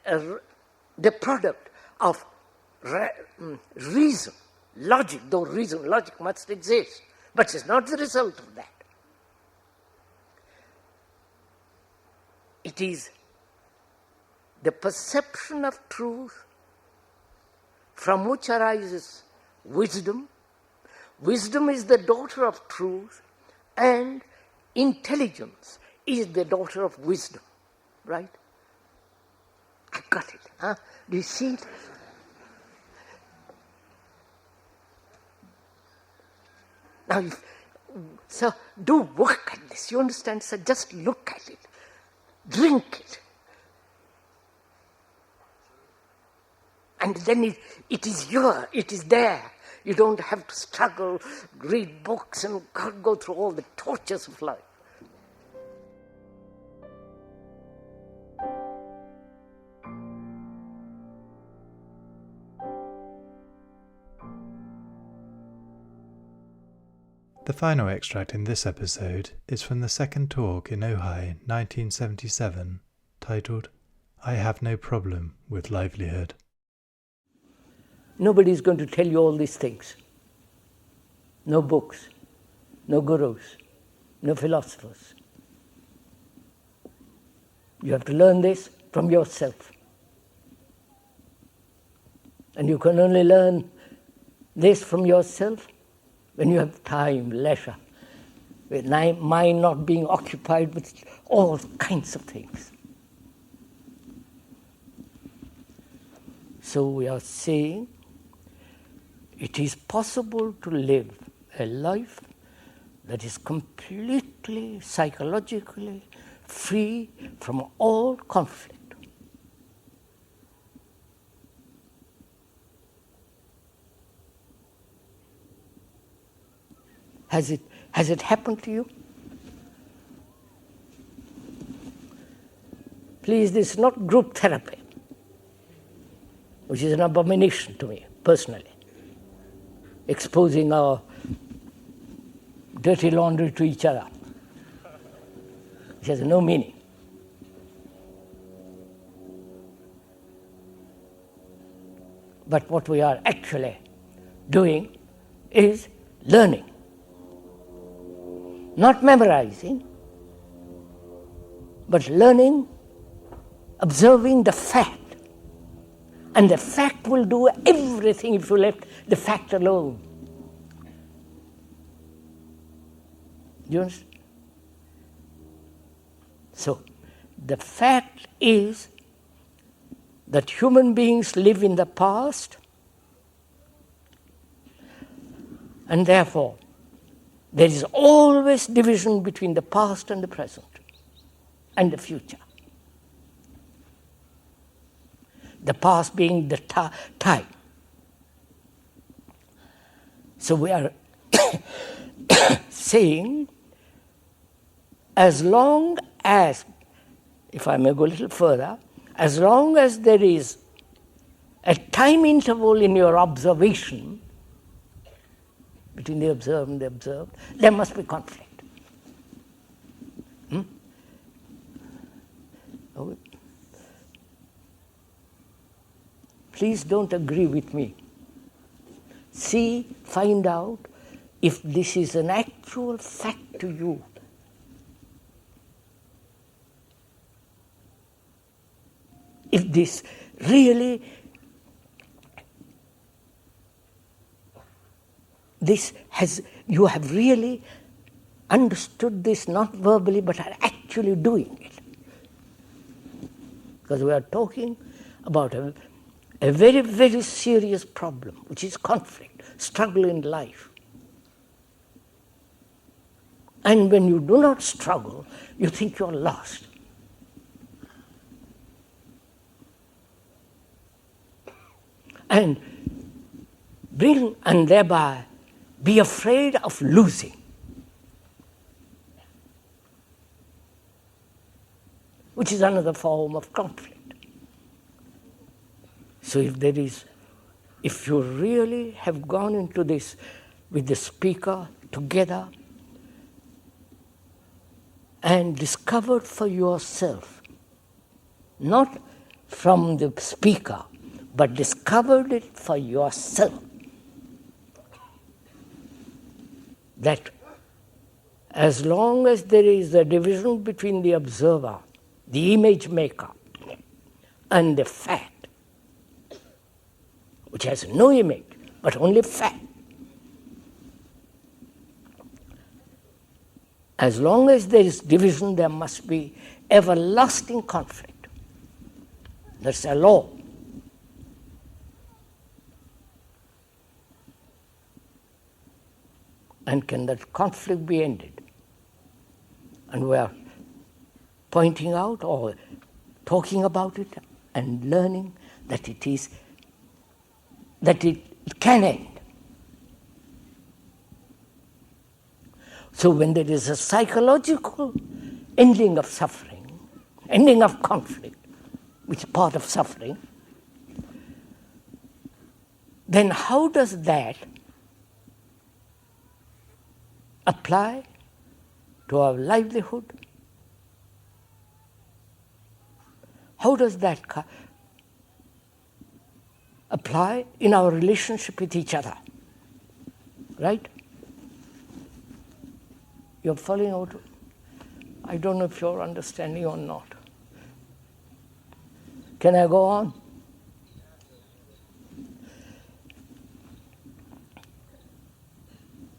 the product of reason, logic, though logic must exist, but it's not the result of that. It is the perception of truth from which arises wisdom. Wisdom is the daughter of truth, and intelligence is the daughter of wisdom. Right? I got it. Huh? Do you see it? Now, so do work at this. You understand? So just look at it. Drink it. And then it is here, it is there. You don't have to struggle, read books and go through all the tortures of life. The final extract in this episode is from the second talk in Ojai, 1977, titled, I Have No Problem with Livelihood. Nobody is going to tell you all these things. No books, no gurus, no philosophers. You have to learn this from yourself. And you can only learn this from yourself when you have time, leisure, with mind not being occupied with all kinds of things. So we are saying it is possible to live a life that is completely psychologically free from all conflict. Has it happened to you? Please, this is not group therapy, which is an abomination to me, personally. Exposing our dirty laundry to each other, which has no meaning. But what we are actually doing is learning. Not memorizing, but learning, observing the fact. And the fact will do everything if you left the fact alone. Do you understand? So, the fact is that human beings live in the past, and therefore there is always division between the past and the present and the future. The past being the time. So we are saying, as long as, if I may go a little further, as long as there is a time interval in your observation between the observed and the observed, there must be conflict. Please don't agree with me. See, find out if this is an actual fact to you. If this really, you have really understood this not verbally but are actually doing it. Because we are talking about a very, very serious problem, which is conflict, struggle in life. And when you do not struggle, you think you're lost. And thereby be afraid of losing. Which is another form of conflict. So if you really have gone into this with the speaker together and discovered for yourself, not from the speaker, but discovered it for yourself, that as long as there is a division between the observer, the image maker, and the fact, which has no image, but only fact, as long as there is division, there must be everlasting conflict. That's a law. And can that conflict be ended? And we are pointing out or talking about it and learning that it can end. So when there is a psychological ending of suffering, ending of conflict, which is part of suffering, then how does that apply to our livelihood? How does that apply in our relationship with each other. Right? You're falling out. I don't know if you're understanding or not. Can I go on?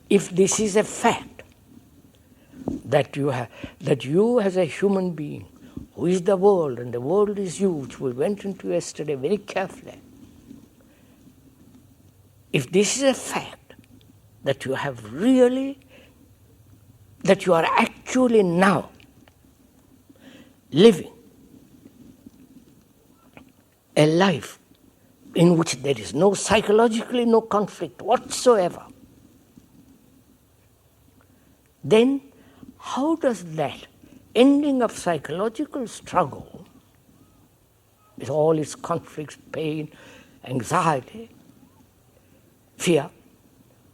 If this is a fact that you as a human being, who is the world and the world is you, which we went into yesterday very carefully, if this is a fact that you have really, that you are actually now living a life in which there is psychologically no conflict whatsoever, then how does that ending of psychological struggle, with all its conflicts, pain, anxiety, fear,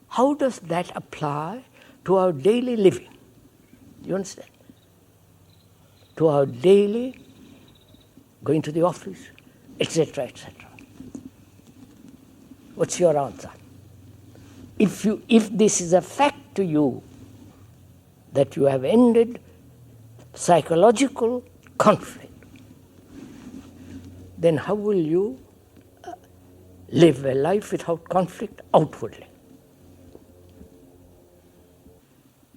how does that apply to our daily living? You understand? To our daily going to the office, etc., etc. What's your answer? If this is a fact to you, that you have ended psychological conflict, then how will you live a life without conflict outwardly?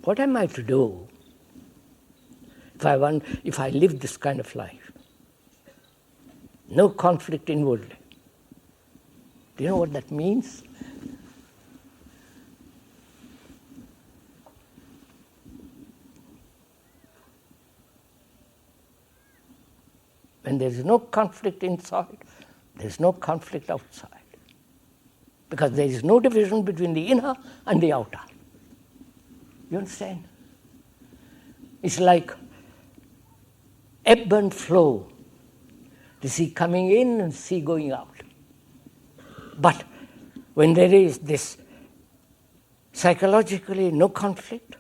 What am I to do if I live this kind of life? No conflict inwardly. Do you know what that means? When there is no conflict inside, there is no conflict outside. Because there is no division between the inner and the outer. You understand? It's like ebb and flow. The sea coming in and sea going out. But when there is this psychologically no conflict,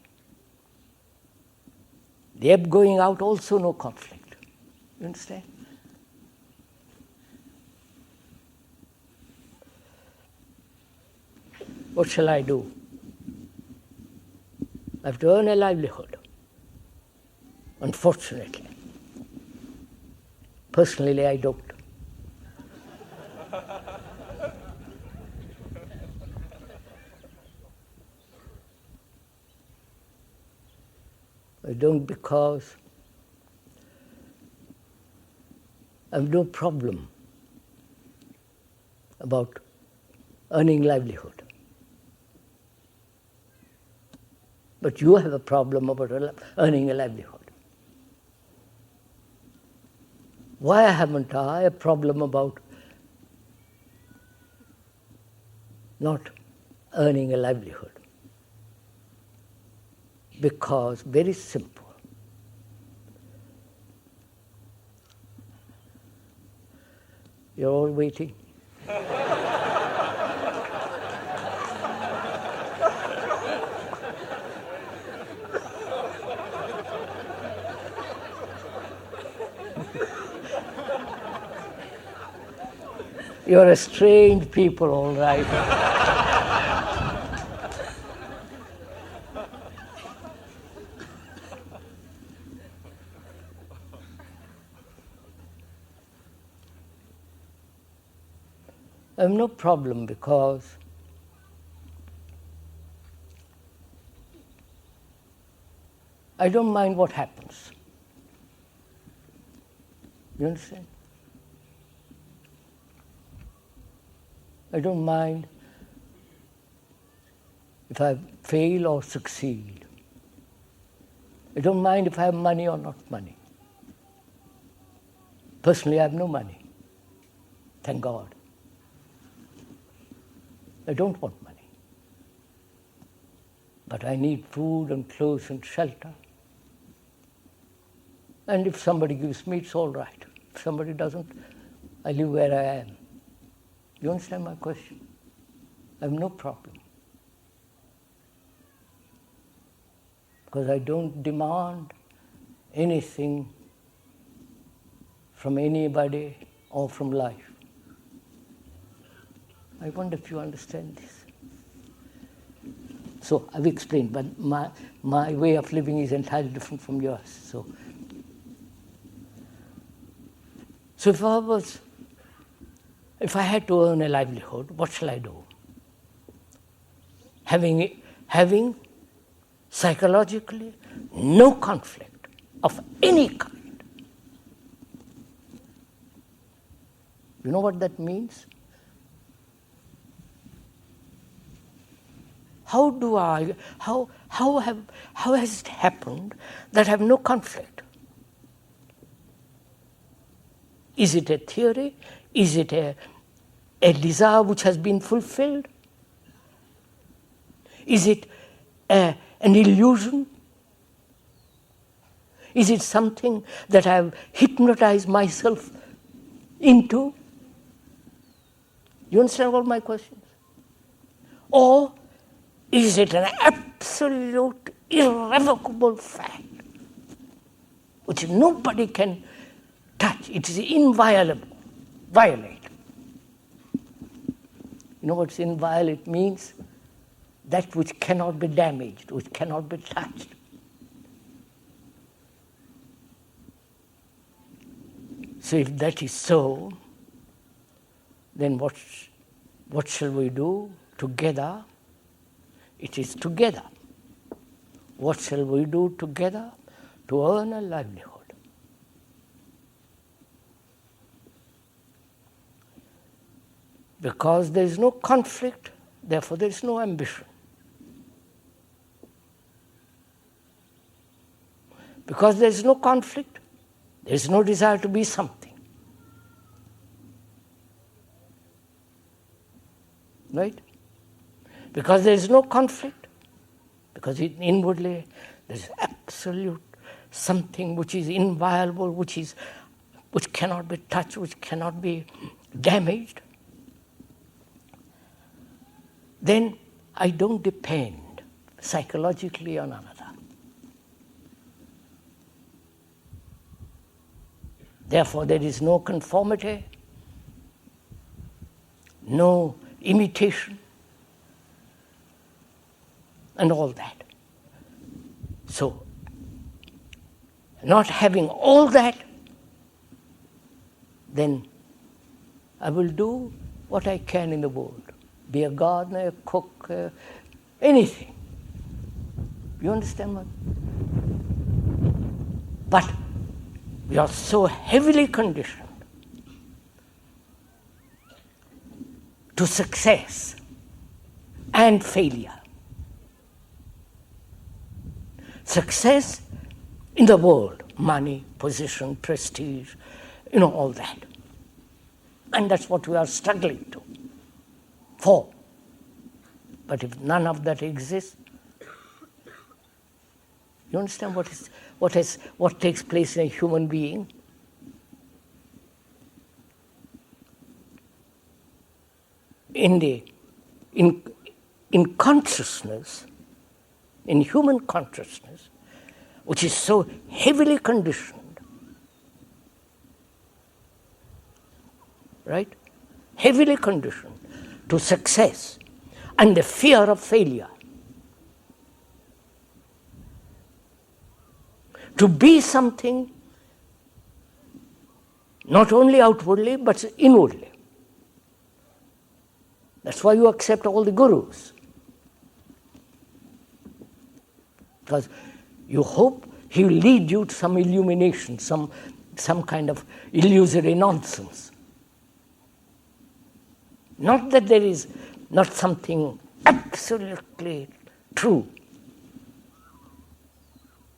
the ebb going out also no conflict. You understand? What shall I do? I have to earn a livelihood. Unfortunately. Personally, I don't. I don't because I have no problem about earning livelihood. But you have a problem about earning a livelihood. Why haven't I a problem about not earning a livelihood? Because, very simple, you're all waiting. You're a strange people, all right. I have no problem because I don't mind what happens. You understand? I don't mind if I fail or succeed. I don't mind if I have money or not money. Personally, I have no money. Thank God. I don't want money. But I need food and clothes and shelter. And if somebody gives me, it's all right. If somebody doesn't, I live where I am. You understand my question? I have no problem. Because I don't demand anything from anybody or from life. I wonder if you understand this. So I've explained, but my way of living is entirely different from yours. So if I had to earn a livelihood, what shall I do? Having psychologically no conflict of any kind. You know what that means? How has it happened that I have no conflict? Is it a theory? Is it a desire which has been fulfilled? Is it an illusion? Is it something that I have hypnotized myself into? You understand all my questions? Or is it an absolute, irrevocable fact which nobody can touch? It is inviolable, violate. You know what inviolate means? That which cannot be damaged, which cannot be touched. So if that is so, then what shall we do together? It is together. What shall we do together to earn a livelihood? Because there is no conflict, therefore there is no ambition. Because there is no conflict, there is no desire to be something. Right? Because there is no conflict, because inwardly there is absolute something which is inviolable, which cannot be touched, which cannot be damaged, then I don't depend psychologically on another. Therefore, there is no conformity, no imitation, and all that. So, not having all that, then I will do what I can in the world. Be a gardener, a cook, anything. You understand what? But we are so heavily conditioned to success and failure. Success in the world, money, position, prestige, all that. And that's what we are struggling for. But if none of that exists, you understand what takes place in a human being? In consciousness, in human consciousness, which is so heavily conditioned, right? Heavily conditioned to success and the fear of failure. To be something, not only outwardly, but inwardly. That's why you accept all the gurus. Because you hope he will lead you to some illumination, some kind of illusory nonsense. Not that there is not something absolutely true,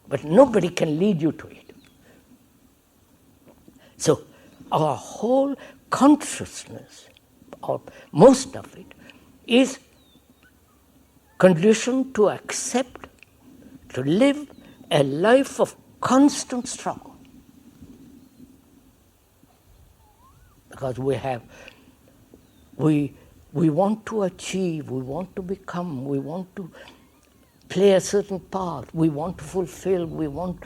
but nobody can lead you to it. So our whole consciousness, or most of it, is conditioned to accept, to live a life of constant struggle. Because we want to achieve, we want to become, we want to play a certain part, we want to fulfill, we want,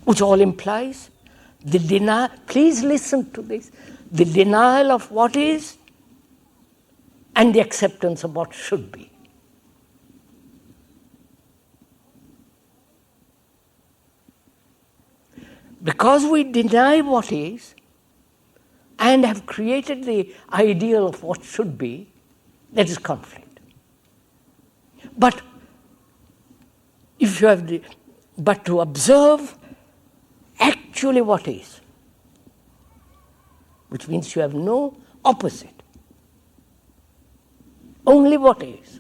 which all implies Please listen to this. The denial of what is and the acceptance of what should be. Because we deny what is and have created the ideal of what should be, that is conflict. But if you have but to observe actually what is, which means you have no opposite, only what is.